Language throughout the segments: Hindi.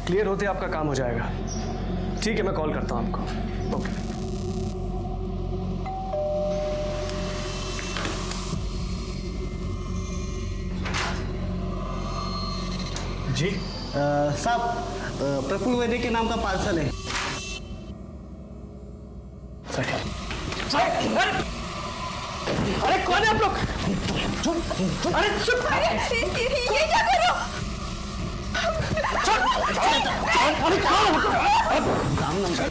क्लियर होते आपका काम हो जाएगा। ठीक है, मैं कॉल करता हूं आपको। ओके। जी साहब, प्रफुल्ल वैद्य के नाम का पार्सल है। अरे कौन है आप लोग? अरे चुप! ये क्या कर रहे हो? अरे काम नाम का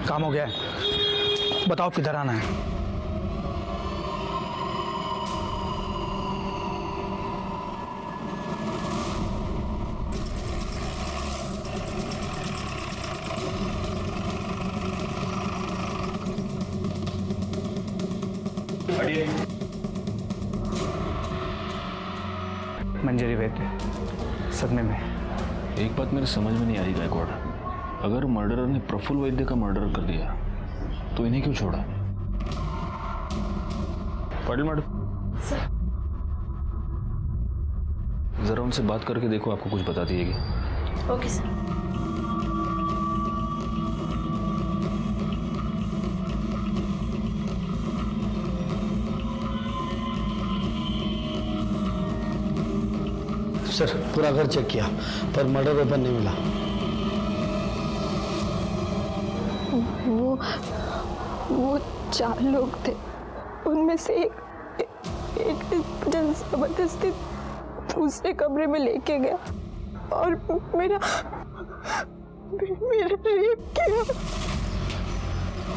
काम हो गया है। बताओ किधर आना है? मंजरी वैद्य सदमे में। एक बात मेरे समझ में नहीं आ रही गायकवाड़, अगर मर्डरर ने प्रफुल्ल वैद्य का मर्डर कर दिया तो इन्हें क्यों छोड़ा? पाटिल मैडम, जरा उनसे बात करके देखो, आपको कुछ बता दिएगी। Okay sir. सर, पूरा घर चेक किया पर मर्डर वेपन नहीं मिला। वो 4 लोग थे, उनमें से एक जबरदस्ती दूसरे कमरे में लेके गया और मेरा रेप किया।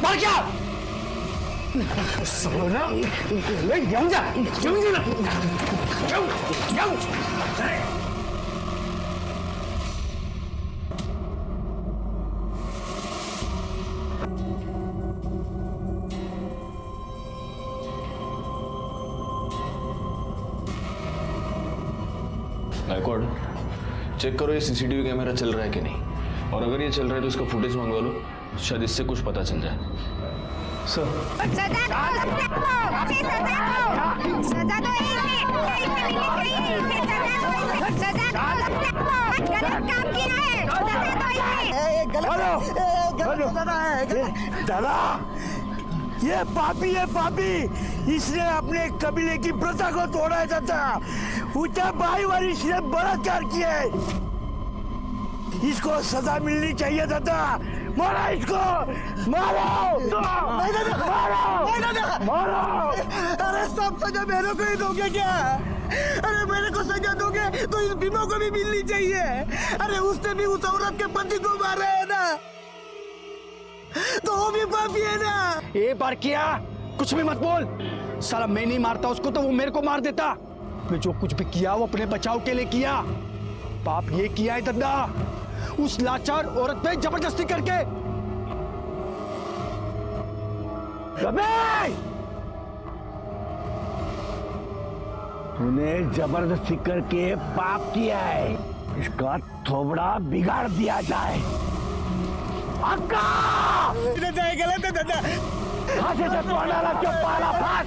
मर गया। सोना, ले जाऊं जा, जाऊं। गायकवाड़, चेक करो ये सीसीटीवी कैमरा चल रहा है कि नहीं, और अगर ये चल रहा है तो इसका फुटेज मंगवा लो, शायद इससे कुछ पता चल जाए। सर, सजा दो इसे, गलत काम किया है, दादा, ये पापी है, पापी। इसने अपने कबीले की प्रथा को तोड़ा है दादा। ऊंचा भाई वाली इसने बलात्कार किया है। इसको सजा मिलनी चाहिए दादा। मारो इसको, मारो, मारो। अरे सब सजा मेरे को ही दोगे क्या? अरे मेरे को सजा दोगे तो इन भीमों को भी मिलनी चाहिए। अरे उसने भी उस औरत के पति को मारा है ना, तो वो भी पापी है ना। एक बार किया, कुछ भी मत बोल। साला मैं नहीं मारता उसको तो वो मेरे को मार देता। मैं जो कुछ भी किया वो अपने बचाव के लिए किया। पाप ये किया है दद्दा, उस लाचार औरत पे जबरदस्ती करके। तूने जबरदस्ती करके पाप किया है, इसका थोबड़ा बिगाड़ दिया जाए। अक्का! दादा गलत है दादा। फांसी से तोड़ डाला क्यों पाला फांस?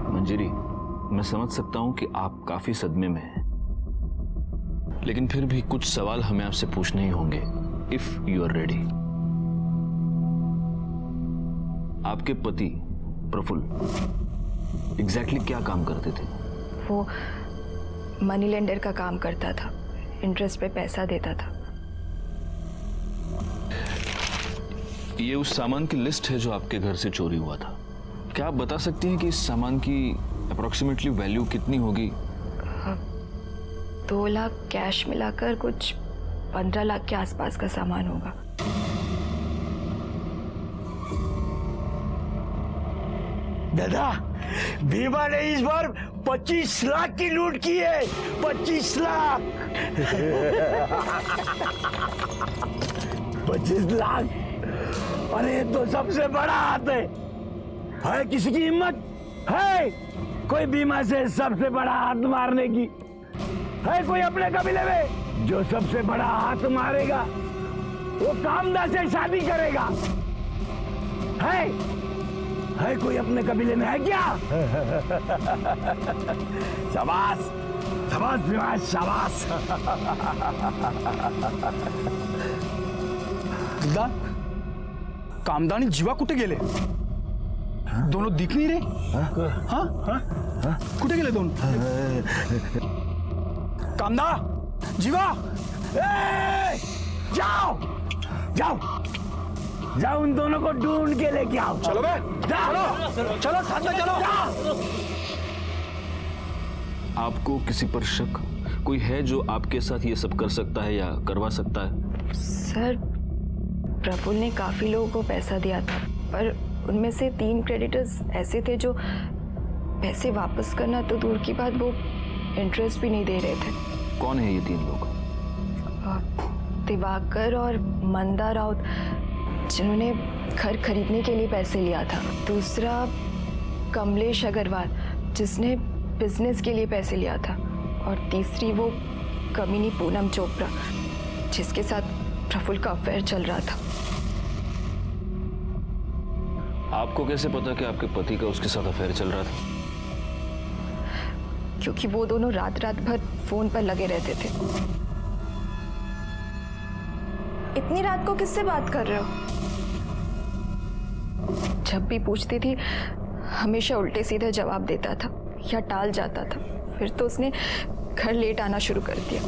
मंजरी, मैं समझ सकता हूं कि आप काफी सदमे में हैं, लेकिन फिर भी कुछ सवाल हमें आपसे पूछने ही होंगे, इफ यू आर रेडी। आपके पति प्रफुल्ल एग्जैक्टली क्या काम करते थे? वो मनी लेंडर का काम करता था, इंटरेस्ट पे पैसा देता था। ये उस सामान की लिस्ट है जो आपके घर से चोरी हुआ था। क्या आप बता सकती हैं कि इस सामान की अप्रोक्सीमेटली वैल्यू कितनी होगी? 2 लाख कैश मिलाकर कुछ 15 लाख के आसपास का सामान होगा। दादा, भीमा ने इस बार 25 लाख की लूट की है। 25 लाख 25 लाख। अरे ये तो सबसे बड़ा हाथ है किसी की हिम्मत है कोई बीमा से सबसे बड़ा हाथ मारने की? है कोई अपने कबीले में जो सबसे बड़ा हाथ मारेगा? वो कामदा से शादी करेगा? है कोई अपने कबीले में? है क्या? शाबाश शाबाश विवाह शाबाश। दादा कामदानी जीवा कुठे गेले? दोनों दिख नहीं रहे। हाँ कुठे गेले दोन? कामदा जीवा जाओ जाओ जाओ उन दोनों को ढूंढ के लेके आओ। चलो बे चलो चलो साथ में चलो। आपको किसी पर शक कोई है जो आपके साथ ये सब कर सकता है या करवा सकता है? सर प्रफुल्ल ने काफ़ी लोगों को पैसा दिया था, पर उनमें से 3 क्रेडिटर्स ऐसे थे जो पैसे वापस करना तो दूर की बात, वो इंटरेस्ट भी नहीं दे रहे थे। कौन है ये 3 लोग? दिवाकर और मंदा राउत, जिन्होंने घर खरीदने के लिए पैसे लिया था। दूसरा कमलेश अग्रवाल, जिसने बिजनेस के लिए पैसे लिया था। और तीसरी वो कमीनी पूनम चोपड़ा, जिसके साथ प्रफुल्ल का अफेयर चल रहा था। आपको कैसे पता कि आपके पति का उसके साथ अफेयर चल रहा था? क्योंकि वो दोनों रात रात भर फोन पर लगे रहते थे। इतनी रात को किससे बात कर रहे हो? जब भी पूछती थी हमेशा उल्टे सीधे जवाब देता था या टाल जाता था। फिर तो उसने घर लेट आना शुरू कर दिया।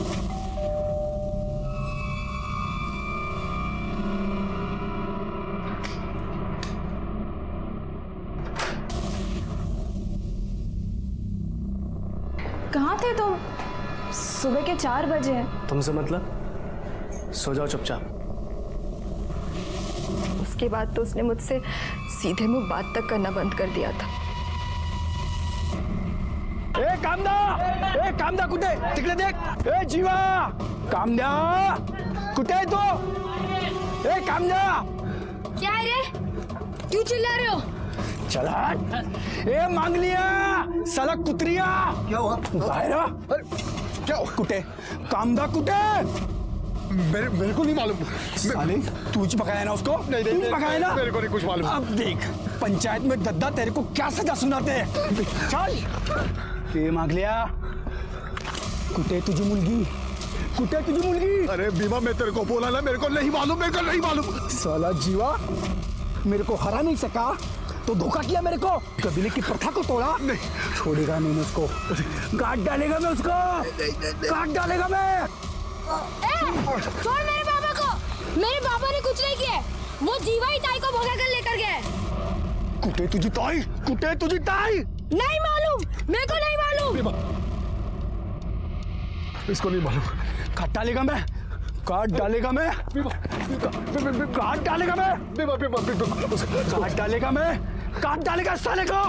कहाँ थे तुम? सुबह के 4 बजे हैं। तुमसे मतलब? सो जाओ चुपचाप। उसके बाद तो उसने मुझसे सीधे मुंह बात तक करना बंद कर दिया था। ए कामदा कुठे? तिकडे देख। ए जीवा कामदा कुठे आहे तो? ए कामदा क्या है रे? क्यों चिल्ला रहे हो? चला। ए मांगलिया साला कुत्रिया, क्या हुआ? बाहेर आ। क्या कुठे? कामदा कुठे? मेरे को नहीं मालूम। साले तू ही पकाया ना उसको? नहीं तू पकाया ना? मेरे को नहीं कुछ मालूम। अब देख पंचायत में दद्दा तेरे को क्या सजा सुनाते हैं। चल ए मागलिया कुठे तुझी मुलगी? कुठे तुझी मुलगी? अरे बीमा मैं तेरे को बोला ना, मेरे को नहीं मालूम। साला जीवा मेरे को हरा नहीं सका तो धोखा किया मेरे को। कबीले की प्रथा को तोड़ा। नहीं छोड़ेगा नहीं मैं उसको। काट डालेगा मैं उसको। काट डालेगा मैं। छोड़ मेरे पापा को। मेरे पापा ने कुछ नहीं किया। वो जीवा ही ताई को भगा कर लेकर गए। कुठे तुझी ताई? कुठे तुझी ताई? नहीं मालूम, मेरे को नहीं मालूम। इसको नहीं मालूम। काट डालेगा मैं। काट डालेगा मैं। काट डालेगा मैं। काट डालेगा मैं। काट डालेगा साले को।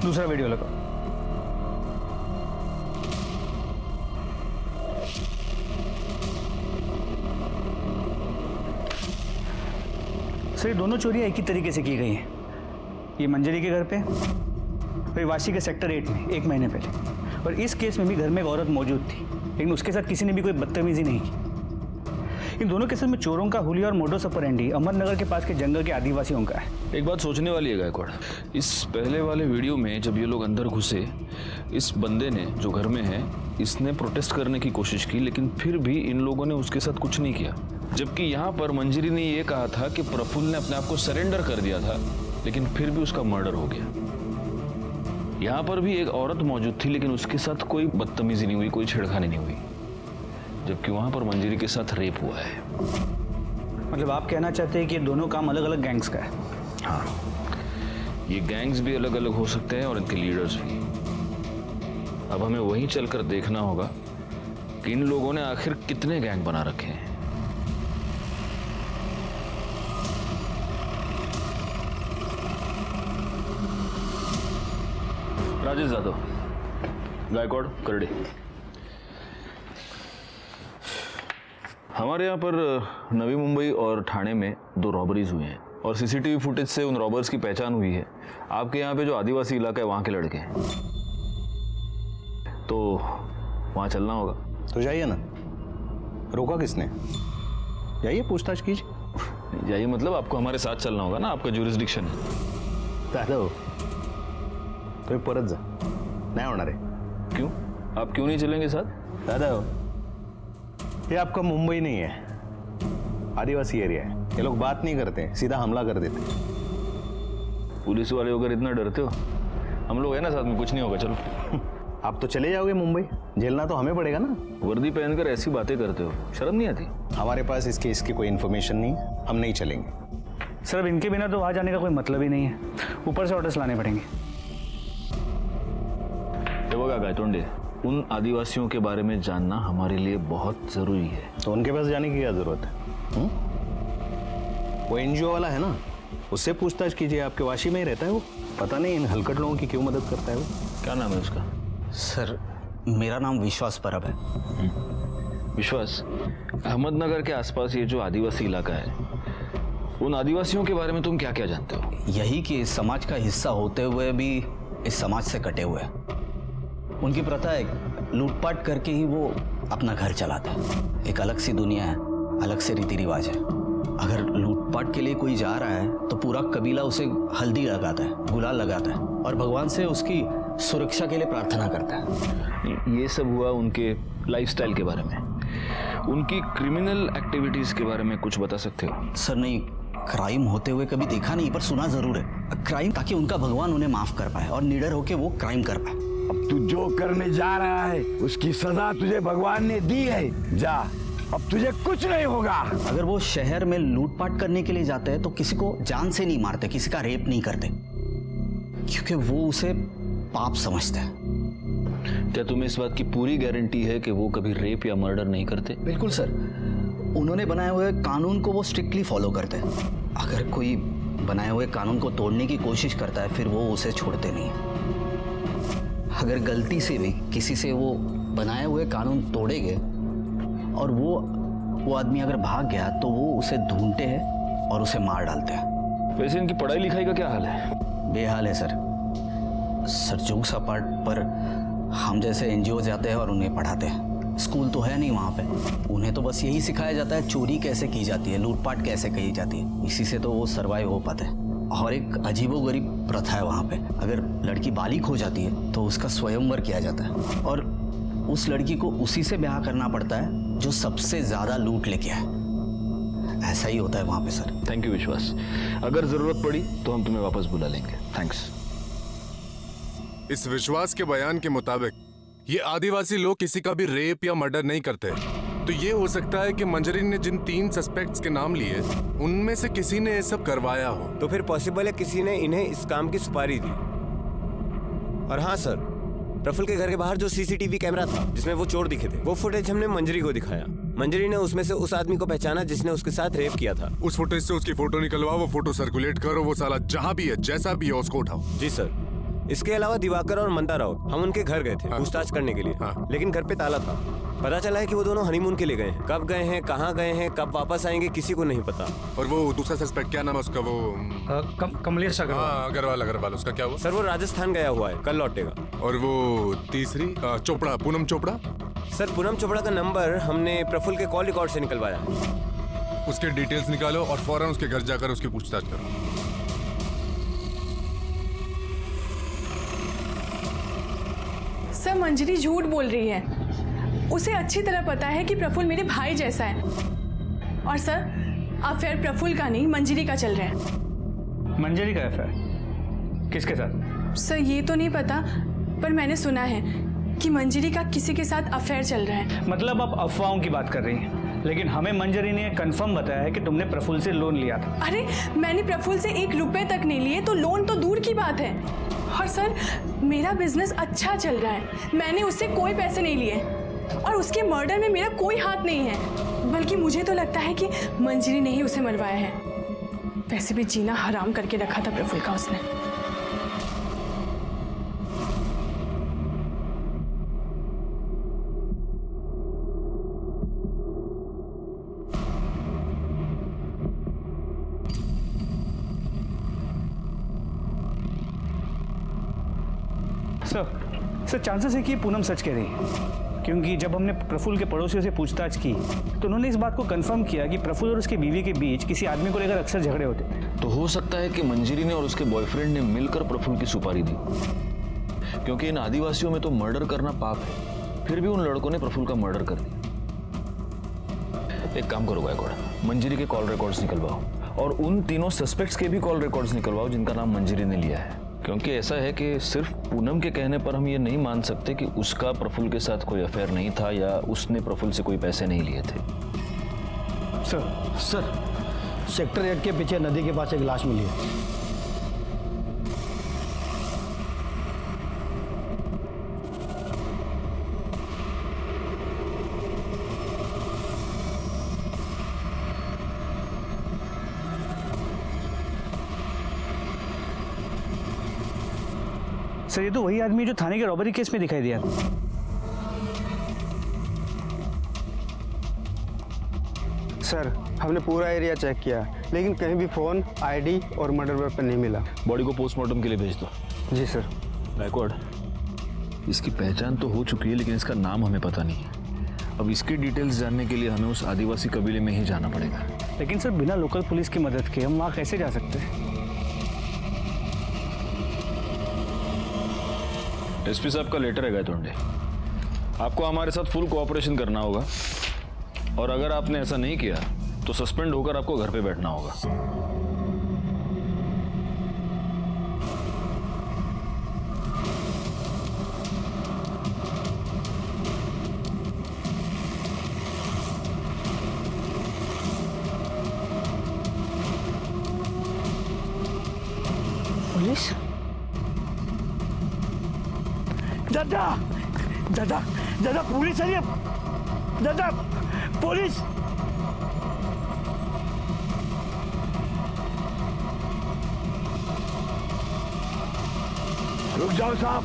दूसरा वीडियो लगाओ। सर ये दोनों चोरियां एक ही तरीके से की गई हैं। ये मंजरी के घर पे और वाशी के सेक्टर 8 में 1 महीने पहले। और इस केस में भी घर में एक औरत मौजूद थी, लेकिन उसके साथ किसी ने भी कोई बदतमीजी नहीं की। इन दोनों केसेस में चोरों का हुलिया और मोडस ऑपरेंडी अमरनगर के पास के जंगल के आदिवासियों का है। एक बात सोचने वाली है गायकवाड़, इस पहले वाले वीडियो में जब ये लोग अंदर घुसे, इस बंदे ने जो घर में है इसने प्रोटेस्ट करने की कोशिश की, लेकिन फिर भी इन लोगों ने उसके साथ कुछ नहीं किया। जबकि यहाँ पर मंजरी ने ये कहा था कि प्रफुल्ल ने अपने आप को सरेंडर कर दिया था, लेकिन फिर भी उसका मर्डर हो गया। यहाँ पर भी एक औरत मौजूद थी, लेकिन उसके साथ कोई बदतमीजी नहीं हुई, कोई छेड़खानी नहीं हुई, जबकि वहां पर मंजरी के साथ रेप हुआ है। मतलब आप कहना चाहते हैं कि ये दोनों काम अलग अलग गैंग्स का है? हाँ, ये गैंग्स भी अलग अलग हो सकते हैं और इनके लीडर्स भी। अब हमें वहीं चलकर देखना होगा कि इन लोगों ने आखिर कितने गैंग बना रखे हैं। राजेश यादव, गायकवाड़, करड़े। हमारे यहाँ पर नवी मुंबई और ठाणे में 2 रॉबरीज हुए हैं और सीसीटीवी फुटेज से उन रॉबर्स की पहचान हुई है। आपके यहाँ पे जो आदिवासी इलाका है वहाँ के लड़के हैं, तो वहाँ चलना होगा। तो जाइए ना, रोका किसने? जाइए, पूछताछ कीजिए। जाइए मतलब आपको हमारे साथ चलना होगा ना, आपका ज्यूरिसडिक्शन है। दादा तुम्ही परत जा, नाही होणार आहे। क्यों? आप क्यों नहीं चलेंगे साथ? दादा ये आपका मुंबई नहीं है, आदिवासी एरिया है। ये लोग बात नहीं करते, सीधा हमला कर देते। पुलिस वाले होकर इतना डरते हो? हम लोग है ना साथ में, कुछ नहीं होगा, चलो। आप तो चले जाओगे मुंबई, झेलना तो हमें पड़ेगा ना। वर्दी पहनकर ऐसी बातें करते हो, शर्म नहीं आती? हमारे पास इस केस की कोई इन्फॉर्मेशन नहीं है, हम नहीं चलेंगे। सर अब इनके बिना तो वहाँ जाने का कोई मतलब ही नहीं है, ऊपर से ऑर्डर्स लाने पड़ेंगे। ये बघा गायतोंडे, उन आदिवासियों के बारे में जानना हमारे लिए बहुत जरूरी है। तो उनके पास जाने की क्या जरूरत है? वो एनजीओ वाला है ना, उससे पूछताछ कीजिए। आपके वाशी में ही रहता है वो, पता नहीं इन हलकट लोगों की क्यों मदद करता है वो। क्या नाम है उसका? सर मेरा नाम विश्वास परब है। विश्वास, अहमदनगर के आसपास ये जो आदिवासी इलाका है, उन आदिवासियों के बारे में तुम क्या क्या जानते हो? यही कि इस समाज का हिस्सा होते हुए भी इस समाज से कटे हुए हैं। उनकी प्रथा है, लूटपाट करके ही वो अपना घर चलाता है। एक अलग सी दुनिया है, अलग से रीति रिवाज है। अगर लूटपाट के लिए कोई जा रहा है तो पूरा कबीला उसे हल्दी लगाता है, गुलाल लगाता है और भगवान से उसकी सुरक्षा के लिए प्रार्थना करता है। ये सब हुआ उनके लाइफस्टाइल के बारे में। उनकी क्रिमिनल एक्टिविटीज के बारे में कुछ बता सकते हो? सर नहीं, क्राइम होते हुए कभी देखा नहीं, पर सुना जरूर है। क्राइम ताकि उनका भगवान उन्हें माफ कर पाए और निडर होके वो क्राइम कर पाए। अब तू जो करने जा रहा है उसकी सजा तुझे भगवान ने दी है, जा, अब तुझे कुछ नहीं होगा। अगर वो शहर में लूटपाट करने के लिए जाते हैं तो किसी को जान से नहीं मारते, किसी का रेप नहीं करते, क्योंकि वो उसे पाप समझते हैं। क्या तुम्हें इस बात की पूरी गारंटी है कि वो कभी रेप या मर्डर नहीं करते? बिल्कुल सर, उन्होंने बनाए हुए कानून को वो स्ट्रिक्टली फॉलो करते हैं। अगर कोई बनाए हुए कानून को तोड़ने की कोशिश करता है फिर वो उसे छोड़ते नहीं। अगर गलती से भी किसी से वो बनाए हुए कानून तोड़ेंगे और वो आदमी अगर भाग गया तो वो उसे ढूंढते हैं और उसे मार डालते हैं। वैसे इनकी पढ़ाई लिखाई का क्या हाल है? बेहाल है सर। जोक्स अपार्ट, पर हम जैसे एनजीओ जाते हैं और उन्हें पढ़ाते हैं। स्कूल तो है नहीं वहाँ पे, उन्हें तो बस यही सिखाया जाता है चोरी कैसे की जाती है, लूटपाट कैसे की जाती है। इसी से तो वो सर्वाइव हो पाते हैं। और एक अजीबोगरीब प्रथा है वहाँ पे, अगर लड़की बालिग हो जाती है तो उसका स्वयंवर किया जाता है और उस लड़की को उसी से ब्याह करना पड़ता है जो सबसे ज्यादा लूट लेके आए। ऐसा ही होता है वहाँ पे सर। थैंक यू विश्वास, अगर जरूरत पड़ी तो हम तुम्हें वापस बुला लेंगे। थैंक्स। इस विश्वास के बयान के मुताबिक ये आदिवासी लोग किसी का भी रेप या मर्डर नहीं करते, तो ये हो सकता है कि मंजरी ने जिन 3 सस्पेक्ट्स के नाम लिए उनमें से किसी ने ये सब करवाया हो। तो फिर पॉसिबल है किसी ने इन्हें इस काम की सुपारी दी। और हाँ सर, प्रफुल्ल के घर के बाहर जो सीसीटीवी कैमरा था जिसमें वो चोर दिखे थे, वो फुटेज हमने मंजरी को दिखाया। मंजरी ने उसमें से उस आदमी को पहचाना जिसने उसके साथ रेप किया था। उस फुटेज से उसकी फोटो निकलवाओ, वो फोटो सर्कुलेट करो, वो साला जहां भी है जैसा भी है उसको उठाओ। जी सर। इसके अलावा दिवाकर और मंदा राउत, हम उनके घर गए थे पूछताछ करने के लिए, लेकिन घर पे ताला था। पता चला है कि वो दोनों हनीमून के लिए गए हैं। कब गए हैं, कहाँ गए हैं, कब वापस आएंगे, किसी को नहीं पता। और वो दूसरा सस्पेक्ट क्या नाम है उसका? वो कमलेश अग्रवाल, उसका क्या हुआ? सर वो राजस्थान गया हुआ है, कल लौटेगा। और वो तीसरी चोपड़ा, पूनम चोपड़ा? सर पूनम चोपड़ा का नंबर हमने प्रफुल्ल के कॉल रिकॉर्ड से निकलवाया। उसके डिटेल्स निकालो और फौरन उसके घर जाकर उसकी पूछताछ करो। सर मंजरी झूठ बोल रही है। उसे अच्छी तरह पता है कि प्रफुल्ल मेरे भाई जैसा है। और सर अफेयर प्रफुल्ल का नहीं मंजरी का चल रहा है। मंजरी का अफेयर? किसके साथ? सर ये तो नहीं पता, पर मैंने सुना है कि मंजरी का किसी के साथ अफेयर चल रहा है। मतलब आप अफवाहों की बात कर रही हैं? लेकिन हमें मंजरी ने कंफर्म बताया है कि तुमने प्रफुल्ल से लोन लिया था। अरे मैंने प्रफुल्ल से 1 रुपए तक नहीं लिए, तो लोन तो दूर की बात है। और सर मेरा बिजनेस अच्छा चल रहा है, मैंने उससे कोई पैसे नहीं लिए और उसके मर्डर में मेरा कोई हाथ नहीं है। बल्कि मुझे तो लगता है कि मंजरी ने ही उसे मरवाया है। वैसे भी जीना हराम करके रखा था प्रफुल्ल का उसने। सर चांसेस है कि पूनम सच कह रही है, क्योंकि जब हमने प्रफुल्ल के पड़ोसियों से पूछताछ की तो उन्होंने इस बात को कंफर्म किया कि प्रफुल्ल और उसकी बीवी के बीच किसी आदमी को लेकर अक्सर झगड़े होते थे। तो हो सकता है कि मंजरी ने और उसके बॉयफ्रेंड ने मिलकर प्रफुल्ल की सुपारी दी, क्योंकि इन आदिवासियों में तो मर्डर करना पाप है, फिर भी उन लड़कों ने प्रफुल्ल का मर्डर कर दिया। एक काम करो गायकवाड़, मंजरी के कॉल रिकॉर्ड्स निकलवाओ और उन तीनों सस्पेक्ट्स के भी कॉल रिकॉर्ड्स निकलवाओ जिनका नाम मंजरी ने लिया है, क्योंकि ऐसा है कि सिर्फ पूनम के कहने पर हम ये नहीं मान सकते कि उसका प्रफुल्ल के साथ कोई अफेयर नहीं था या उसने प्रफुल्ल से कोई पैसे नहीं लिए थे। सर सेक्टर 8 के पीछे नदी के पास एक लाश मिली है। सर ये तो वही आदमी जो थाने के रॉबरी केस में दिखाई दिया। सर हमने पूरा एरिया चेक किया, लेकिन कहीं भी फोन, आईडी और मर्डर वेपन नहीं मिला। बॉडी को पोस्टमार्टम के लिए भेज दो। जी सर। गायकवाड़, इसकी पहचान तो हो चुकी है, लेकिन इसका नाम हमें पता नहीं है। अब इसके डिटेल्स जानने के लिए हमें उस आदिवासी कबीले में ही जाना पड़ेगा। लेकिन सर बिना लोकल पुलिस की मदद के हम वहाँ कैसे जा सकते हैं? एसपी साहब का लेटर है गायतोंडे, आपको हमारे साथ फुल कोऑपरेशन करना होगा और अगर आपने ऐसा नहीं किया तो सस्पेंड होकर आपको घर पे बैठना होगा। पुलिस? दादा दादा दादा पुलिस है ये, दादा पुलिस। रुक जाओ साहब,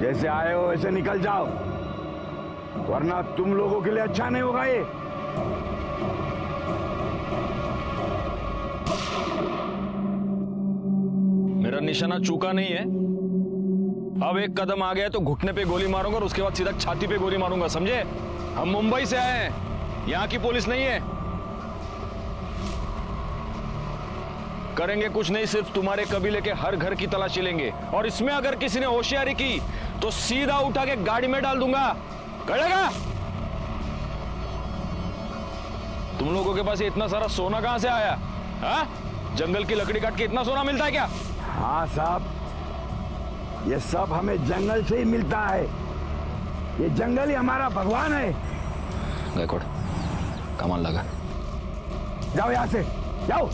जैसे आए हो वैसे निकल जाओ, वरना तुम लोगों के लिए अच्छा नहीं होगा ये। मेरा निशाना चूका नहीं है, अब एक कदम आ गया तो घुटने पे गोली मारूंगा और उसके बाद सीधा छाती पे गोली मारूंगा, समझे? हम मुंबई से आए हैं, यहां की पुलिस नहीं है। करेंगे कुछ नहीं, सिर्फ तुम्हारे कबीले के हर घर की तलाशी लेंगे और इसमें अगर किसी ने होशियारी की तो सीधा उठा के गाड़ी में डाल दूंगा। करेगा? तुम लोगों के पास ये इतना सारा सोना कहां से आया? हाँ? जंगल की लकड़ी काट के इतना सोना मिलता है क्या? हाँ साहब, ये सब हमें जंगल से ही मिलता है, ये जंगल ही हमारा भगवान है। गायकवाड़, कमाल लगा। जाओ यहां से, जाओ।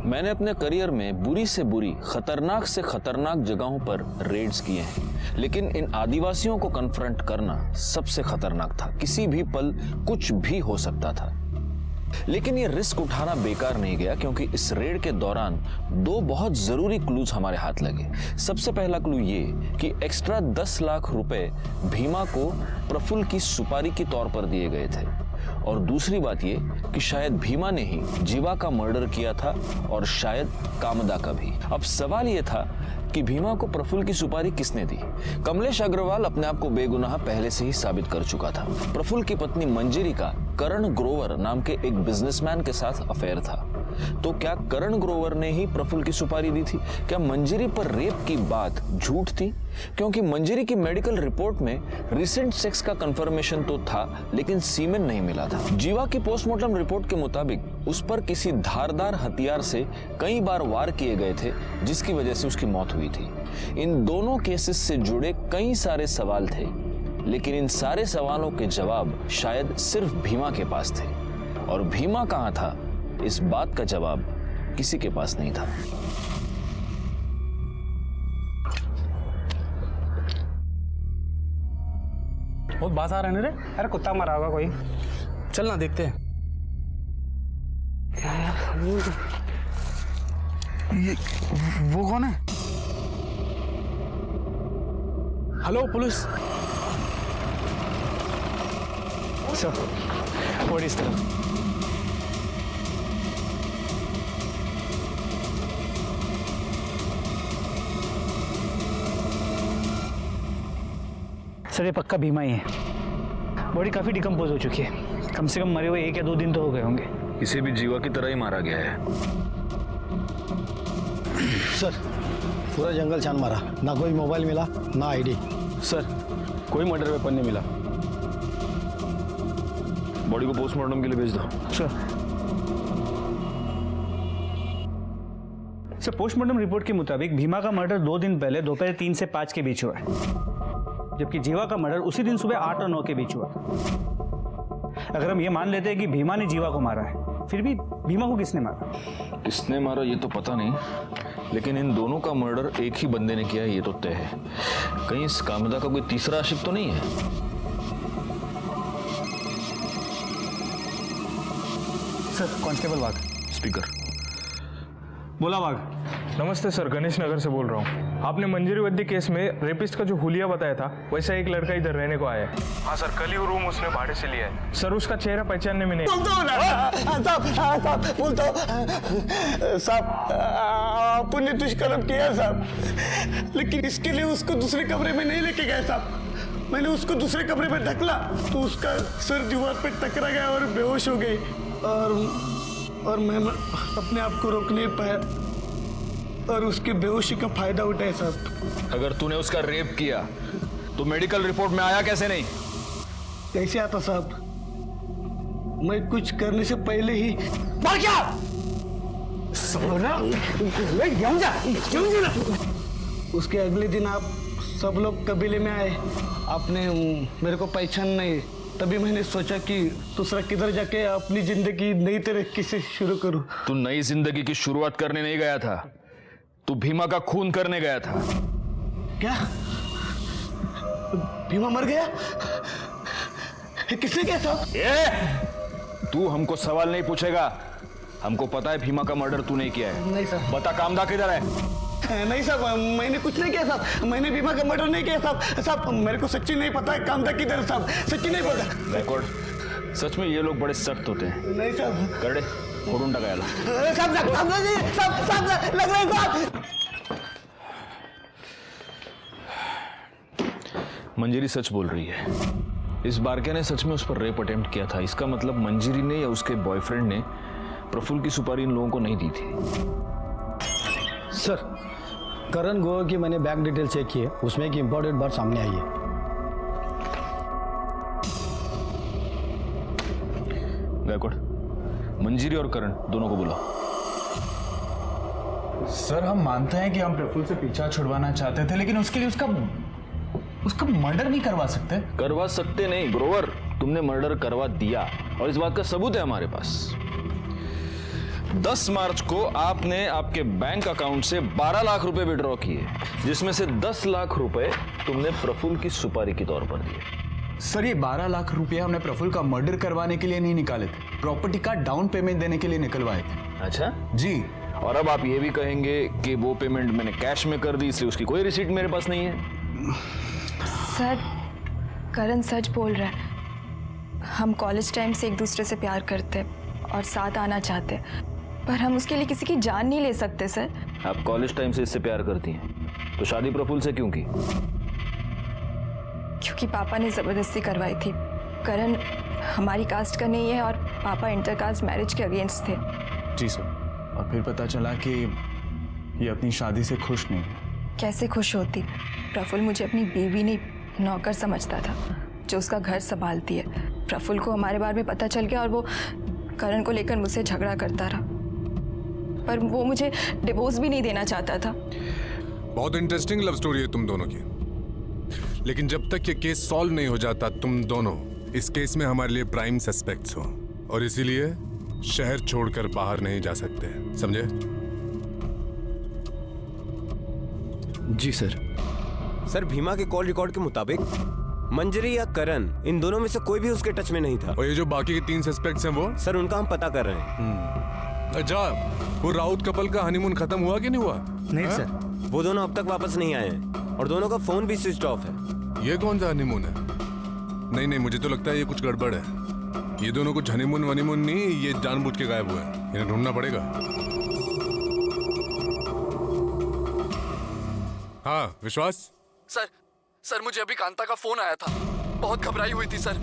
मैंने अपने करियर में बुरी से बुरी, खतरनाक से खतरनाक जगहों पर रेड्स किए हैं, लेकिन इन आदिवासियों को कन्फ्रंट करना सबसे खतरनाक था। किसी भी पल कुछ भी हो सकता था, लेकिन ये रिस्क उठाना बेकार नहीं गया, क्योंकि इस रेड के दौरान 2 बहुत जरूरी क्लूज हमारे हाथ लगे। सबसे पहला क्लू ये कि एक्स्ट्रा 10 लाख रुपए भीमा को प्रफुल्ल की सुपारी के तौर पर दिए गए थे, और दूसरी बात ये कि शायद भीमा ने ही जीवा का मर्डर किया था और शायद कामदा का भी। अब सवाल ये था कि भीमा को प्रफुल्ल की सुपारी किसने दी? कमलेश अग्रवाल अपने आप को बेगुनाह पहले से ही साबित कर चुका था। प्रफुल्ल की पत्नी मंजरी का करण ग्रोवर नाम के एक बिजनेसमैन के साथ अफेयर था। तो क्या करण ग्रोवर ने ही प्रफुल्ल की सुपारी दी थी? क्या मंजरी पर रेप की बात झूठ थी? क्योंकि मंजरी की मेडिकल रिपोर्ट में रिसेंट सेक्स का कंफर्मेशन तो था, लेकिन सीमेन नहीं मिला था। जीवा की पोस्टमार्टम रिपोर्ट के मुताबिक उस पर किसी धारदार हथियार से कई बार वार किए गए थे, जिसकी वजह से उसकी मौत हुई थी। इन दोनों केसेस से जुड़े कई सारे सवाल थे, लेकिन इन सारे सवालों के जवाब शायद सिर्फ भीमा के पास थे, और भीमा कहां था, इस बात का जवाब किसी के पास नहीं था। बहुत बात आ रहा है रे। अरे कुत्ता मरा होगा कोई, चल ना देखते हैं। क्या ये वो कौन है? हेलो पुलिस सर, और इस तरफ। सर ये पक्का भीमा ही है। बॉडी काफी डिकम्पोज हो चुकी है, कम से कम मरे हुए 1 या 2 दिन तो हो गए होंगे। इसे भी जीवा की तरह ही मारा गया है। सर पूरा जंगल छान मारा, ना कोई मोबाइल मिला ना आईडी। सर कोई मर्डर वेपन नहीं मिला। बॉडी को पोस्टमार्टम के लिए भेज दो। सर पोस्टमार्टम रिपोर्ट के मुताबिक भीमा का मर्डर 2 दिन पहले दोपहर 3 से 5 के बीच हुआ है, जबकि जीवा का मर्डर उसी दिन सुबह 8 और 9 के बीच हुआ। अगर हम ये मान लेते हैं कि भीमा ने जीवा को मारा है, फिर भी भीमा को किसने मारा? किसने मारा ये तो पता नहीं, लेकिन इन दोनों का मर्डर एक ही बंदे ने किया है, ये तो तय है। कहीं इस कामिदा का कोई तीसरा आशिक तो नहीं है? सर कांस्टेबल वाघ। स्पीकर। बोला वाघ। नमस्ते सर, गणेश नगर से बोल रहा हूँ। आपने मंजरी वद्दी केस में रेपिस्ट का जो हुलिया बताया था, वैसा एक लड़का इधर रहने को आया है। हाँ सर, कल ही वो रूम उसने भाड़े से लिया है। सर उसका चेहरा पहचानने में नहीं। साहब आपने दुष्कर्म किया साहब, लेकिन इसके लिए उसको दूसरे कमरे में नहीं लेके गए साहब। मैंने उसको दूसरे कमरे में ढकला तो उसका सिर दीवार पे टकरा गया और बेहोश हो गई, और मैं अपने आप को रोक नहीं पाया और उसकी बेहोशी का फायदा उठाया साहब। अगर तूने उसका रेप किया तो मेडिकल रिपोर्ट में आया कैसे नहीं? कैसे आता साहब? मैं कुछ करने से पहले ही मर गया। उसके अगले दिन आप सब लोग कबीले में आए, आपने मेरे को पहचान नहीं, तभी मैंने सोचा कि दूसरा किधर जाके अपनी जिंदगी नई तरीके से शुरू करूं। तू नई जिंदगी की शुरुआत करने नहीं गया था, तू भीमा का खून करने गया था। क्या भीमा मर गया? किसने किया साहब? तू हमको सवाल नहीं पूछेगा, हमको पता है भीमा का मर्डर तू नहीं किया है। नहीं सर। बता कामदा किधर है? नहीं साहब, मैंने कुछ नहीं किया साहब, मैंने भीमा का मर्डर नहीं किया साहब। साहब मेरे को सच्ची नहीं पता है कामदा किधर है साहब, सच्ची नहीं पता। रिकॉर्ड। सच में ये लोग बड़े सख्त होते हैं। नहीं साहब। करडे फोड़ून टाकायला। साहब लग रहा है साहब। मंजरी सच बोल रही है। इस बारके ने सच में उस पर रेप अटेम्प्ट किया था। इसका मतलब मंजरी ने या उसके बॉयफ्रेंड ने प्रफुल्ल की सुपारी इन लोगों को नहीं दी थी। सर करण गोवर की मैंने बैंक डिटेल चेक की है, उसमें एक इंपॉर्टेंट बात सामने आई है। गायकवाड़, मंजरी और करण दोनों को बुलाओ। सर हम मानते हैं कि हम प्रफुल्ल से पीछा छुड़वाना चाहते थे, लेकिन उसके लिए उसका मर्डर नहीं करवा सकते। करवा सकते नहीं ग्रोवर, तुमने मर्डर करवा दिया और इस बात का सबूत है हमारे पास। 10 मार्च को आपने आपके बैंक अकाउंट से 12 लाख रुपए विड्रॉ किए, जिसमें से 10 लाख रुपए तुमने प्रफुल्ल की सुपारी के तौर पर दिए। सर ये 12 लाख रुपए हमने प्रफुल्ल का मर्डर करवाने के लिए नहीं निकाले थे, प्रॉपर्टी का डाउन पेमेंट देने के लिए निकलवाए थे। अच्छा जी। और अब आप ये भी कहेंगे कि वो पेमेंट मैंने कैश में कर दी, इसलिए उसकी कोई रिसीट मेरे पास नहीं है। सर करण सच बोल रहा है। हम कॉलेज टाइम से एक दूसरे से प्यार करते और साथ आना चाहते, पर हम उसके लिए किसी की जान नहीं ले सकते सर। आप कॉलेज टाइम से इससे प्यार करती हैं, तो शादी प्रफुल्ल से क्यों की? क्योंकि पापा ने जबरदस्ती करवाई थी। करण हमारी कास्ट का नहीं है और पापा इंटर कास्ट मैरिज के अगेंस्ट थे। जी सर। और फिर पता चला कि ये अपनी शादी से खुश नहीं है। कैसे खुश होती? प्रफुल्ल मुझे अपनी बीवी नहीं नौकर समझता था जो उसका घर संभालती है। प्रफुल्ल को हमारे बारे में पता चल गया और वो करण को लेकर मुझसे झगड़ा करता रहा, पर वो मुझे डिवोर्स भी नहीं देना चाहता था। बहुत इंटरेस्टिंग लव स्टोरी है तुम दोनों की, लेकिन जब तक ये केस सॉल्व नहीं हो जाता तुम दोनों इस केस में हमारे लिए प्राइम सस्पेक्ट्स हो, और इसीलिए शहर छोड़कर बाहर नहीं जा सकते, समझे? जी सर। सर भीमा के कॉल रिकॉर्ड के मुताबिक मंजरी या करण इन दोनों में से कोई भी उसके टच में नहीं था। और ये जो बाकी के 3 सस्पेक्ट्स हैं वो? सर उनका हम पता कर रहे हैं। अच्छा, वो राउत कपल का हनीमून खत्म हुआ कि नहीं हुआ? नहीं सर, वो दोनों अब तक वापस नहीं आए हैं और दोनों का फोन भी स्विच ऑफ है। ये कौन सा हनीमून है? नहीं नहीं, मुझे तो लगता है ये कुछ गड़बड़ है। ये दोनों कुछ हनीमून वनीमून नहीं, ये जानबूझ के गायब हुए हैं। इन्हें ढूंढना पड़ेगा। हाँ विश्वास? सर मुझे अभी कांता का फोन आया था, बहुत घबराई हुई थी सर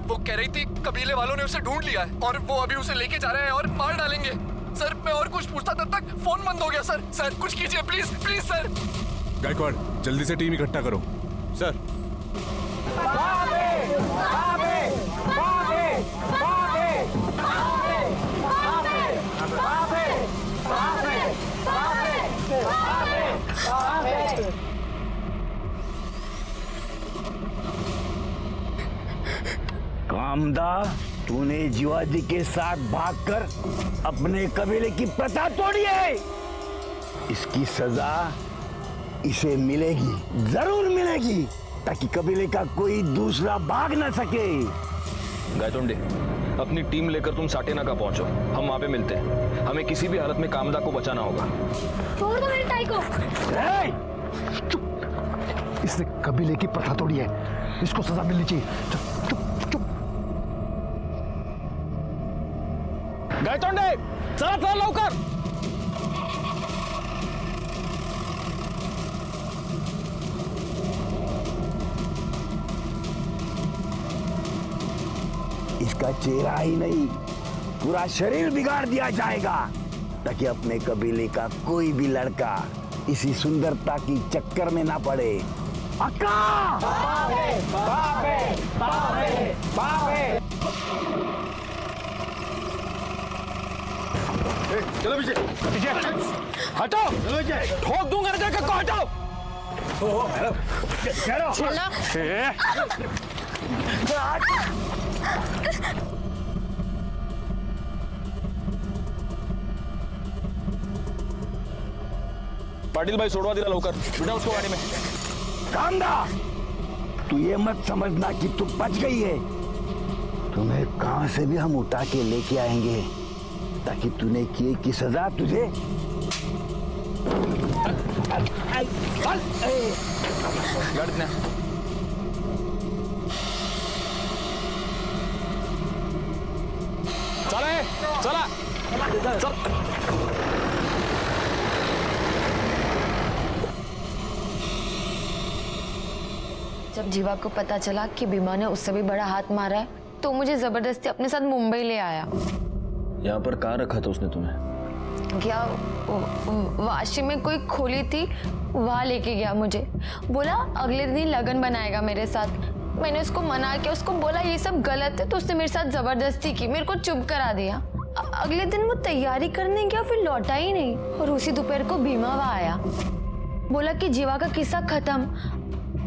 वो कह रही थी कबीले वालों ने उसे ढूंढ लिया है और वो अभी उसे लेके जा रहे हैं और मार डालेंगे। सर मैं और कुछ पूछता तब तक फोन बंद हो गया। सर कुछ कीजिए प्लीज प्लीज सर। गायकवाड़ जल्दी से टीम इकट्ठा करो। सर कामदा, तूने जीवाजी के साथ भागकर अपने कबीले की प्रथा तोड़ी है। इसकी सजा इसे मिलेगी, जरूर मिलेगी, ताकि कबीले का कोई दूसरा भाग न सके। गायतोंडे, अपनी टीम लेकर तुम साटेना का पहुंचो, हम वहां पे मिलते हैं। हमें किसी भी हालत में कामदा को बचाना होगा। छोड़ दो मेरे टाई को। चुप! इसने कबीले की प्रथा तोड़ी है, इसको सजा मिलनी चाहिए। चुप चुप चुप। गायतोंडे चला लवकर। इसका चेहरा ही नहीं, पूरा शरीर बिगाड़ दिया जाएगा, ताकि अपने कबीले का कोई भी लड़का इसी सुंदरता की चक्कर में ना पड़े। अक्का! बाबे, बाबे, बाबे, बाबे। चलो पीछे हटो, ठोक दूंगा ना को, हटो। पाटिल भाई सोडवा दिला लवकर, बिठा उसको गाड़ी में। कामदा, तू ये मत समझना कि तू बच गई है। तुम्हें कहां से भी हम उठा के लेके आएंगे, ताकि तूने किए की सजा तुझे। गाड़ी में चला चल। जब जीवा को पता चला कि भीमा ने उससे भी बड़ा हाथ मारा है, तो मुझे जबरदस्ती अपने साथ मुंबई ले आया। यहाँ पर कहाँ रखा था उसने तुम्हें? क्या वाशी में कोई खोली थी, वहाँ लेके गया मुझे। बोला अगले दिन ही लगन बनाएगा मेरे साथ। मैंने उसको मना किया, उसको बोला ये सब गलत है, तो उसने मेरे साथ जबरदस्ती की, मेरे को चुप करा दिया। अगले दिन वो तैयारी करने गया, फिर लौटा ही नहीं। और उसी दोपहर को भीमा वहाँ आया, बोला कि जीवा का किस्सा खत्म,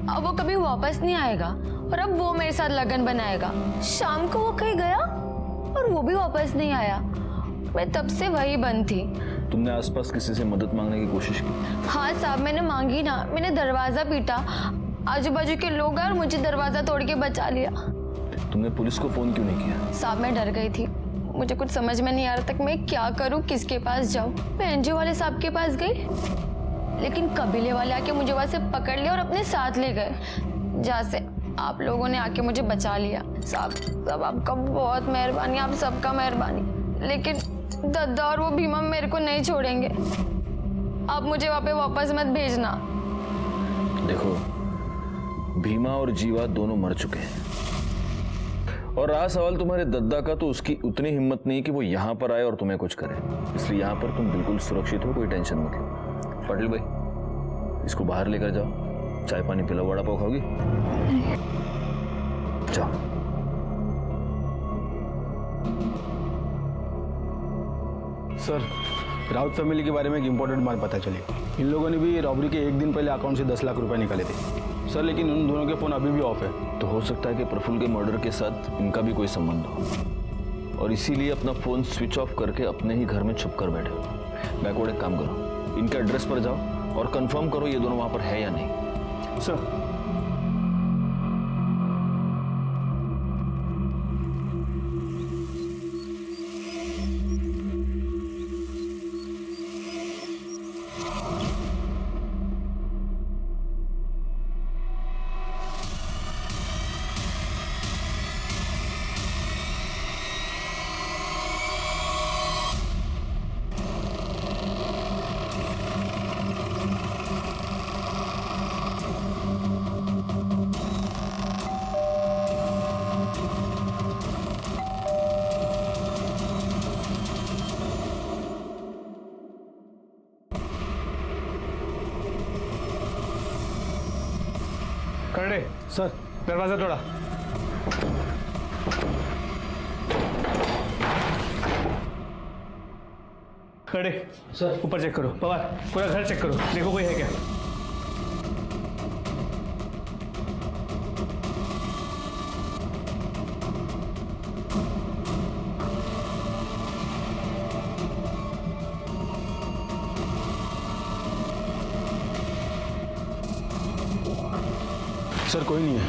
अब वो कभी वापस नहीं आएगा और अब वो मेरे साथ लगन बनाएगा। शाम को वो कहीं गया और वो भी वापस नहीं आया। मैं तब से वही बंद थी। तुमने आसपास किसी से मदद मांगने की कोशिश की? हाँ साहब, मैंने मांगी ना, मैंने दरवाजा पीटा, आजू बाजू के लोग आए और मुझे दरवाजा तोड़ के बचा लिया। तुमने पुलिस को फोन क्यों नहीं किया? साहब मैं डर गई थी, मुझे कुछ समझ में नहीं आ रहा था कि मैं क्या करूँ, किसके पास जाऊँ। मैं एनजीओ वाले साहब के पास गई, लेकिन कबीले वाले आके मुझे वहां से पकड़ लिया और अपने साथ ले गए, जहाँ से आप लोगों ने आके मुझे बचा लिया। साहब आपका बहुत मेहरबानी, आप सबका मेहरबानी। लेकिन दद्दा और वो भीमा मेरे को नहीं छोड़ेंगे, आप मुझे वहाँ पे वापस मत भेजना। देखो, भीमा और जीवा दोनों मर चुके हैं और रहा सवाल तुम्हारे दद्दा का, तो उसकी उतनी हिम्मत नहीं कि वो यहाँ पर आए और तुम्हें कुछ करे। इसलिए यहाँ पर तुम बिल्कुल सुरक्षित हो, कोई टेंशन मत लो। पाटिल भाई, इसको बाहर लेकर जाओ, चाय पानी पिलाओ। वड़ा पाव खाओगी? जाओ। सर, राउत फैमिली के बारे में एक इम्पोर्टेंट बात पता चली। इन लोगों ने भी रॉबरी के एक दिन पहले अकाउंट से 10 लाख रुपए निकाले थे सर, लेकिन उन दोनों के फ़ोन अभी भी ऑफ है। तो हो सकता है कि प्रफुल्ल के मर्डर के साथ इनका भी कोई संबंध हो, और इसीलिए अपना फ़ोन स्विच ऑफ करके अपने ही घर में छुप कर बैठे हो। बैकवर्ड एक काम करो, इनके एड्रेस पर जाओ और कंफर्म करो ये दोनों वहाँ पर है या नहीं। सर, करड़े सर, दरवाजा तोड़ा। करड़े सर, ऊपर चेक करो। पवार, पूरा घर चेक करो, देखो कोई है क्या। सर कोई नहीं है।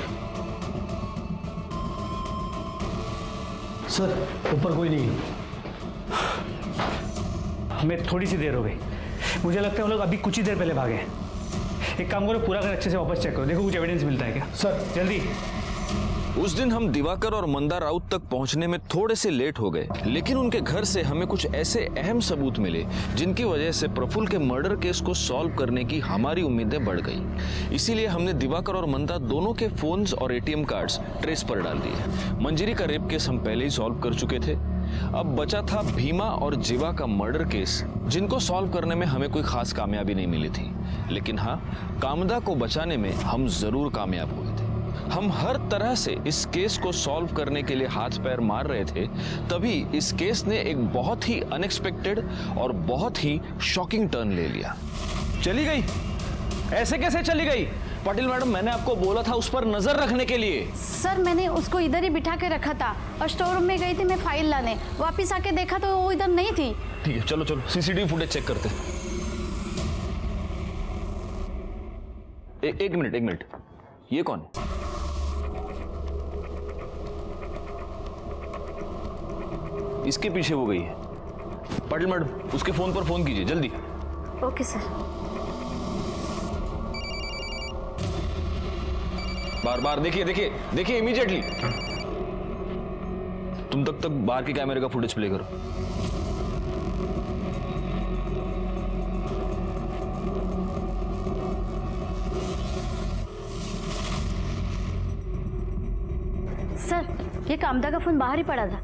सर, ऊपर कोई नहीं है। हमें थोड़ी सी देर हो गई, मुझे लगता है वो लोग अभी कुछ ही देर पहले भागे। एक काम करो, पूरा घर अच्छे से वापस चेक करो, देखो कुछ एविडेंस मिलता है क्या। सर जल्दी। उस दिन हम दिवाकर और मंदा राउत तक पहुंचने में थोड़े से लेट हो गए, लेकिन उनके घर से हमें कुछ ऐसे अहम सबूत मिले जिनकी वजह से प्रफुल्ल के मर्डर केस को सॉल्व करने की हमारी उम्मीदें बढ़ गई। इसीलिए हमने दिवाकर और मंदा दोनों के फोन्स और एटीएम कार्ड्स ट्रेस पर डाल दिए। मंजरी का रेप केस हम पहले ही सॉल्व कर चुके थे। अब बचा था भीमा और जीवा का मर्डर केस, जिनको सॉल्व करने में हमें कोई खास कामयाबी नहीं मिली थी, लेकिन हाँ, कामदा को बचाने में हम जरूर कामयाब हुए थे। हम हर तरह से इस केस को सॉल्व करने के लिए हाथ पैर मार रहे थे, तभी इस केस ने एक बहुत ही अनएक्सपेक्टेड और बहुत ही शॉकिंग टर्न ले लिया। चली गई? ऐसे कैसे चली गई? पाटिल मैडम, मैंने आपको बोला था उस पर नजर रखने के लिए। सर, मैंने उसको इधर ही बिठा के रखा था और स्टोर रूम में गई थी मैं फाइल लाने, वापस आके देखा तो वो इधर नहीं थी। ठीक है, चलो चलो सीसीटीवी फुटेज चेक करते हैं। एक मिनट, ये कौन है? इसके पीछे वो गई है। पाटिल मैडम, उसके फोन पर फोन कीजिए जल्दी। Okay sir. बार देखिए इमीडिएटली। तुम तक बाहर के कैमरे का फुटेज प्ले करो। सर, ये कामदा का फोन बाहर ही पड़ा था।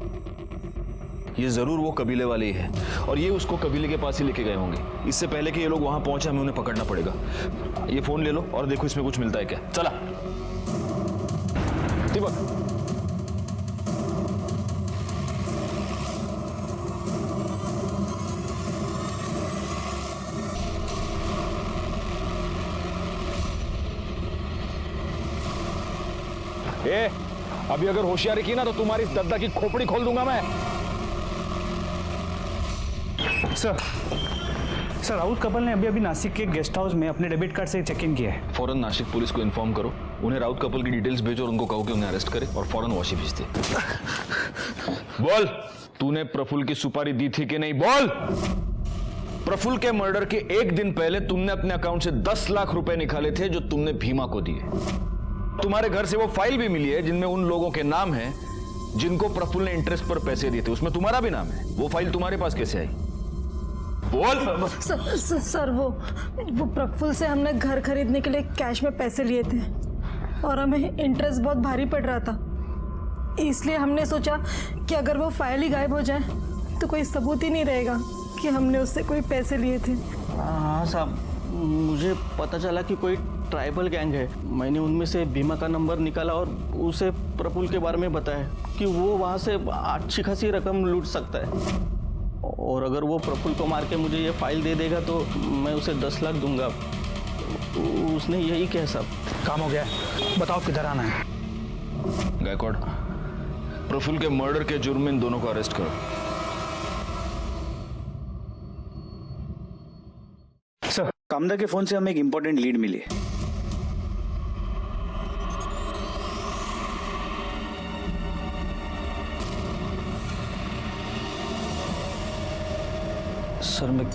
ये जरूर वो कबीले वाले ही है, और ये उसको कबीले के पास ही लेके गए होंगे। इससे पहले कि ये लोग वहां पहुंचे, हमें उन्हें पकड़ना पड़ेगा। ये फोन ले लो और देखो इसमें कुछ मिलता है क्या। चला दीपक। अभी अगर होशियारी की ना तो तुम्हारी इस दद्दा की खोपड़ी खोल दूंगा मैं। सर, राउत कपल ने अभी नासिक के गेस्ट हाउस में अपने डेबिट कार्ड से चेक इन किया है। फौरन नासिक पुलिस को इन्फॉर्म करो, उन्हें राउत कपल की डिटेल्स भेजो और उनको कहो कि उन्हें अरेस्ट करे और फौरन वाशी भेज दे। बोल, तूने प्रफुल्ल की सुपारी दी थी कि नहीं? बोल। प्रफुल्ल के मर्डर के एक दिन पहले तुमने अपने अकाउंट से 10 लाख रुपए निकाले थे जो तुमने भीमा को दिए। तुम्हारे घर से वो फाइल भी मिली है जिनमें उन लोगों के नाम हैं जिनको प्रफुल्ल ने इंटरेस्ट पर पैसे दिए थे, उसमें तुम्हारा भी नाम है। वो फाइल तुम्हारे पास कैसे आई? बोल। सर, वो प्रफुल्ल से हमने घर खरीदने के लिए कैश में पैसे लिए थे और हमें इंटरेस्ट बहुत भारी पड़ रहा था, इसलिए हमने सोचा कि अगर वो फाइल ही गायब हो जाए तो कोई सबूत ही नहीं रहेगा कि हमने उससे कोई पैसे लिए थे। हाँ साहब, मुझे पता चला कि कोई ट्राइबल गैंग है। मैंने उनमें से बीमा का नंबर निकाला और उसे प्रफुल्ल के बारे में बताया कि वो वहाँ से अच्छी खासी रकम लूट सकता है, और अगर वो प्रफुल्ल को मार के मुझे ये फाइल दे देगा तो मैं उसे 10 लाख दूंगा। उसने यही कहा साहब। काम हो गया, बताओ किधर आना है। गायकवाड़, प्रफुल्ल के मर्डर के जुर्म में इन दोनों को अरेस्ट करो। सर, कामदा के फोन से हमें एक इंपॉर्टेंट लीड मिली है। सर, मैं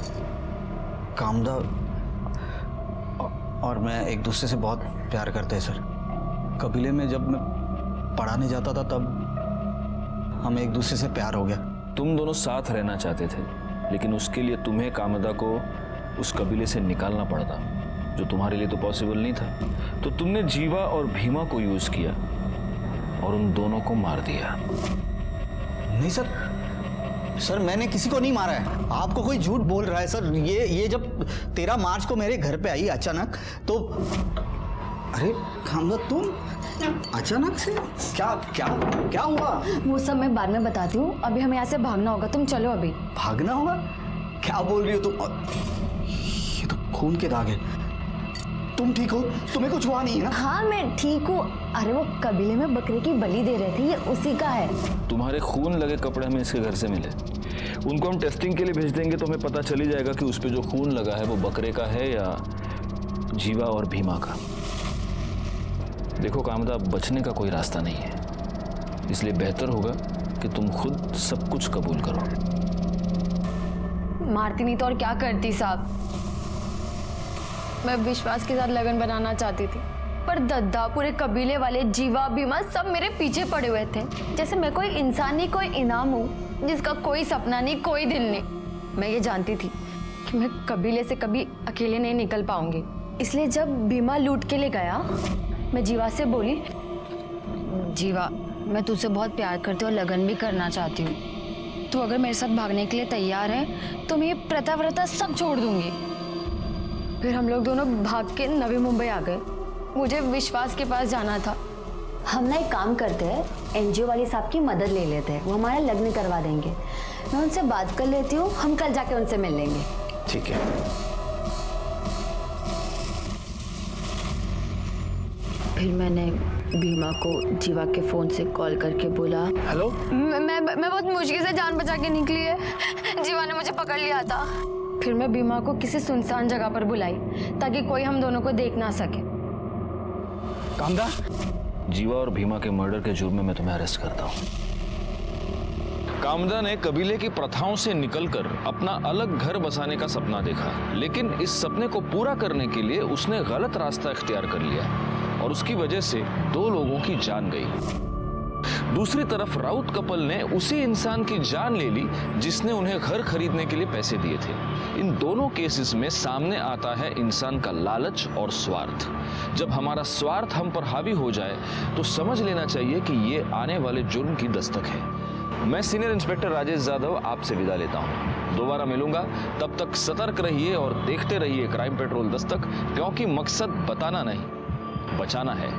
कामदा और मैं एक दूसरे से बहुत प्यार करते हैं सर। कबीले में जब मैं पढ़ाने जाता था तब हमें एक दूसरे से प्यार हो गया। तुम दोनों साथ रहना चाहते थे, लेकिन उसके लिए तुम्हें कामदा को उस कबीले से निकालना पड़ता, जो तुम्हारे लिए तो पॉसिबल नहीं था। तो तुमने जीवा और भीमा को यूज किया और उन दोनों को मार दिया। नहीं सर, मैंने किसी को नहीं मारा है। आपको कोई झूठ बोल रहा है सर। ये जब 13 मार्च को मेरे घर पे आई अचानक, तो अरे कामदा तुम अचानक से क्या हुआ? वो सब मैं बाद में बताती हूँ, अभी हमें यहाँ से भागना होगा। तुम चलो अभी। भागना होगा? क्या बोल रही हो तुम? ये तो खून के दाग है। तुम ठीक हो? तुम्हें कुछ हुआ नहीं है ना? हाँ, मैं ठीक हूँ। अरे वो कबीले में बकरे की बलि दे रहे थे, ये उसी का है। तुम्हारे खून लगे कपड़े हमें इसके घर से मिले। उनको हम टेस्टिंग के लिए भेज देंगे तो हमें पता चल ही जाएगा कि उस पे जो खून लगा है वो बकरे का है या जीवा और भीमा का। देखो कामदा, बचने का कोई रास्ता नहीं है, इसलिए बेहतर होगा कि तुम खुद सब कुछ कबूल करो। मारती नहीं तो और क्या करती साहब। मैं विश्वास के साथ लगन बनाना चाहती थी, पर दद्दा, पूरे कबीले वाले, जीवा, भीमा सब मेरे पीछे पड़े हुए थे, जैसे मैं कोई इंसान नहीं, कोई इनाम हूँ जिसका कोई सपना नहीं, कोई दिल नहीं। मैं ये जानती थी कि मैं कबीले से कभी अकेले नहीं निकल पाऊंगी। इसलिए जब भीमा लूट के ले गया, मैं जीवा से बोली, जीवा, मैं तुझसे बहुत प्यार करती हूँ और लगन भी करना चाहती हूँ। तू अगर मेरे साथ भागने के लिए तैयार है तो मैं ये प्रथा व्रता सब छोड़ दूंगी। फिर हम लोग दोनों भाग के नवी मुंबई आ गए। मुझे विश्वास के पास जाना था। हम ना एक काम करते हैं, एनजीओ वाली साहब की मदद ले लेते हैं, वो हमारा लग्न करवा देंगे। मैं उनसे बात कर लेती हूँ, हम कल जाके उनसे मिल लेंगे। ठीक है। फिर मैंने भीमा को जीवा के फोन से कॉल करके बोला, हेलो। मैं बहुत मुश्किल से जान बचा के निकली है। जीवा ने मुझे पकड़ लिया था। फिर मैं भीमा को किसी सुनसान जगह पर बुलाई ताकि कोई हम दोनों को देख ना सके। कामदा, जीवा और भीमा के मर्डर के जुर्म में मैं तुम्हें अरेस्ट करता हूँ। कामदा ने कबीले की प्रथाओं से निकलकर अपना अलग घर बसाने का सपना देखा, लेकिन इस सपने को पूरा करने के लिए उसने गलत रास्ता इख्तियार कर लिया और उसकी वजह से 2 लोगों की जान गई। दूसरी तरफ राउत कपल ने उसी इंसान की जान ले ली जिसने उन्हें घर खरीदने के लिए पैसे दिए थे। इन दोनों केसेस में सामने आता है इंसान का लालच और स्वार्थ। जब हमारा स्वार्थ हम पर हावी हो जाए तो समझ लेना चाहिए कि ये आने वाले जुर्म की दस्तक है। मैं सीनियर इंस्पेक्टर राजेश यादव आपसे विदा लेता हूँ। दोबारा मिलूंगा, तब तक सतर्क रहिए और देखते रहिए क्राइम पेट्रोल दस्तक, क्योंकि मकसद बताना नहीं, बचाना है।